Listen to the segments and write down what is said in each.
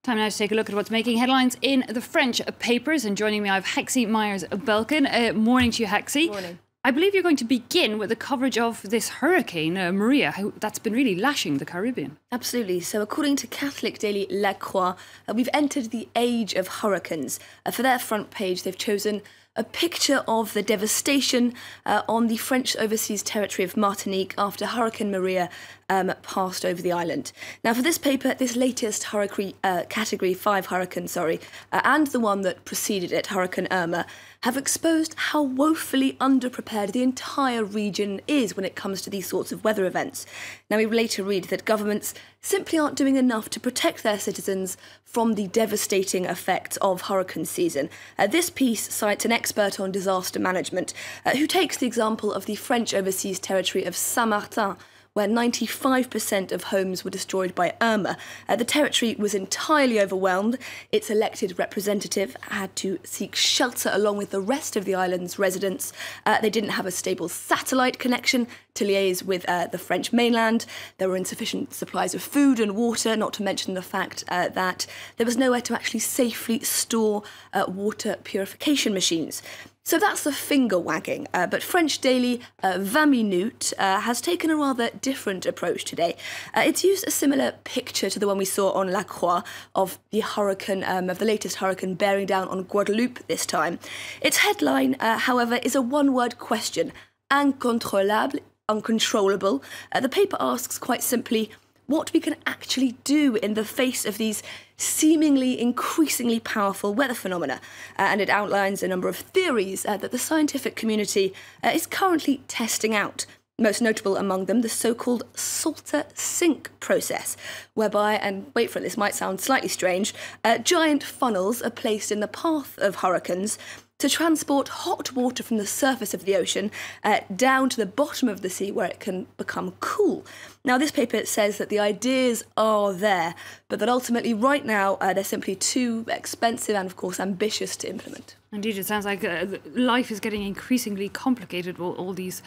Time now to take a look at what's making headlines in the French papers. And joining me, I have Hexie Myers-Belkin. Morning to you, Hexie. Morning. I believe you're going to begin with the coverage of this hurricane, Maria, that's been really lashing the Caribbean. Absolutely. So according to Catholic daily La Croix, we've entered the age of hurricanes. For their front page, they've chosen a picture of the devastation on the French overseas territory of Martinique after Hurricane Maria passed over the island. Now, for this paper, this latest hurricane, Category 5 hurricane, and the one that preceded it, Hurricane Irma, have exposed how woefully underprepared the entire region is when it comes to these sorts of weather events. Now, we later read that governments simply aren't doing enough to protect their citizens from the devastating effects of hurricane season. This piece cites an expert on disaster management who takes the example of the French overseas territory of Saint-Martin, where 95% of homes were destroyed by Irma. The territory was entirely overwhelmed. Its elected representative had to seek shelter along with the rest of the island's residents. They didn't have a stable satellite connection to liaise with the French mainland. There were insufficient supplies of food and water, not to mention the fact that there was nowhere to actually safely store water purification machines. So that's the finger wagging, but French daily 20 Minutes has taken a rather different approach today. It's used a similar picture to the one we saw on La Croix of the hurricane, of the latest hurricane bearing down on Guadeloupe this time. Its headline, however, is a one-word question: uncontrollable, uncontrollable. The paper asks quite simply what we can actually do in the face of these seemingly increasingly powerful weather phenomena. And it outlines a number of theories that the scientific community is currently testing out. Most notable among them, the so-called salter-sink process, whereby, and wait for it, this might sound slightly strange, giant funnels are placed in the path of hurricanes to transport hot water from the surface of the ocean down to the bottom of the sea where it can become cool. Now, this paper says that the ideas are there, but that ultimately right now they're simply too expensive and, of course, ambitious to implement. Indeed, it sounds like life is getting increasingly complicated with all these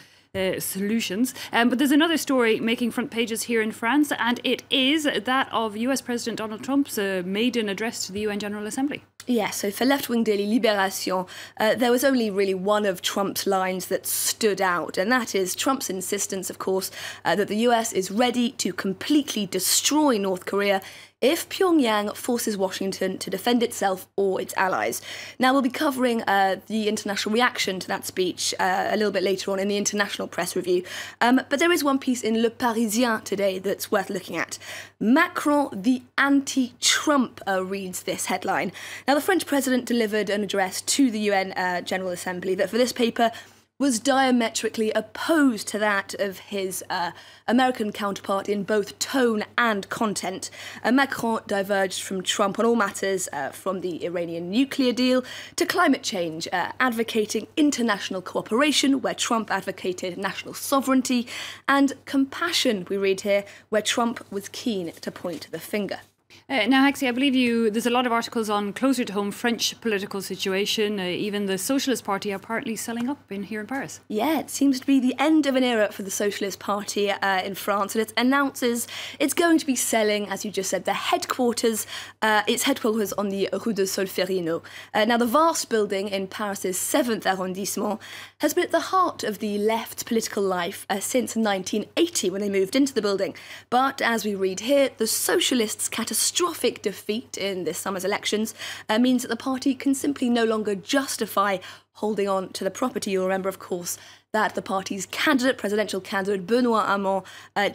solutions. But there's another story making front pages here in France, and it is that of US President Donald Trump's maiden address to the UN General Assembly. Yeah, so for left-wing daily Libération, there was only really one of Trump's lines that stood out, and that is Trump's insistence, of course, that the US is ready to completely destroy North Korea if Pyongyang forces Washington to defend itself or its allies. Now, we'll be covering the international reaction to that speech a little bit later on in the International Press Review. But there is one piece in Le Parisien today that's worth looking at. Macron, the anti-Trump, reads this headline. Now, the French president delivered an address to the UN General Assembly that for this paper was diametrically opposed to that of his American counterpart in both tone and content. Macron diverged from Trump on all matters, from the Iranian nuclear deal to climate change, advocating international cooperation, where Trump advocated national sovereignty, and compassion, we read here, where Trump was keen to point the finger. Now, Hexie, I believe there's a lot of articles on closer to home French political situation. Even the Socialist Party are partly selling up here in Paris. Yeah, it seems to be the end of an era for the Socialist Party in France, and it announces it's going to be selling, as you just said, its headquarters on the Rue de Solferino. Now, the vast building in Paris's 7th arrondissement has been at the heart of the left's political life since 1980 when they moved into the building. But as we read here, the Socialists' catastrophic defeat in this summer's elections means that the party can simply no longer justify holding on to the property. You'll remember, of course, that the party's presidential candidate, Benoît Hamon,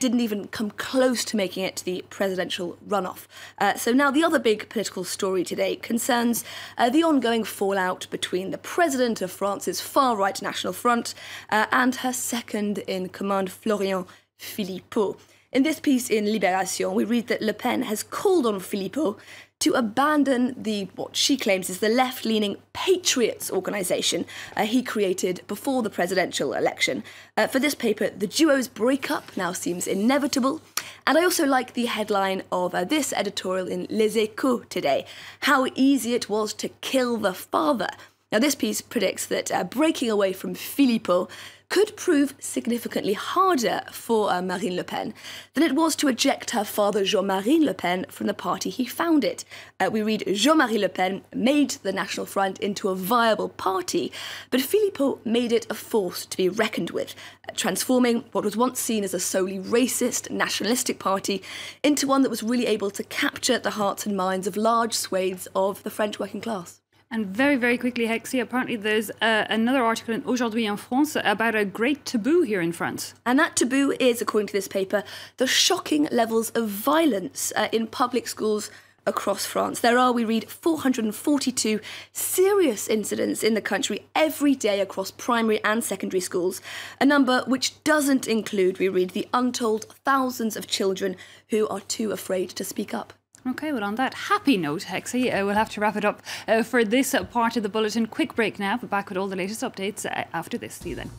didn't even come close to making it to the presidential runoff. So now the other big political story today concerns the ongoing fallout between the president of France's far-right National Front and her second-in-command, Florian Philippot. In this piece in Libération, we read that Le Pen has called on Philippot to abandon what she claims is the left-leaning Patriots organisation he created before the presidential election. For this paper, the duo's breakup now seems inevitable. And I also like the headline of this editorial in Les Echos today, how easy it was to kill the father. Now, this piece predicts that breaking away from Philippot could prove significantly harder for Marine Le Pen than it was to eject her father Jean-Marie Le Pen from the party he founded. We read, Jean-Marie Le Pen made the National Front into a viable party, but Philippot made it a force to be reckoned with, transforming what was once seen as a solely racist, nationalistic party into one that was really able to capture the hearts and minds of large swathes of the French working class. And very, very quickly, Hexie, apparently there's another article in Aujourd'hui en France about a great taboo here in France. And that taboo is, according to this paper, the shocking levels of violence in public schools across France. There are, we read, 442 serious incidents in the country every day across primary and secondary schools, a number which doesn't include, we read, the untold thousands of children who are too afraid to speak up. Okay, well, on that happy note, Hexie, we'll have to wrap it up for this part of the bulletin. Quick break now, but back with all the latest updates after this. See you then.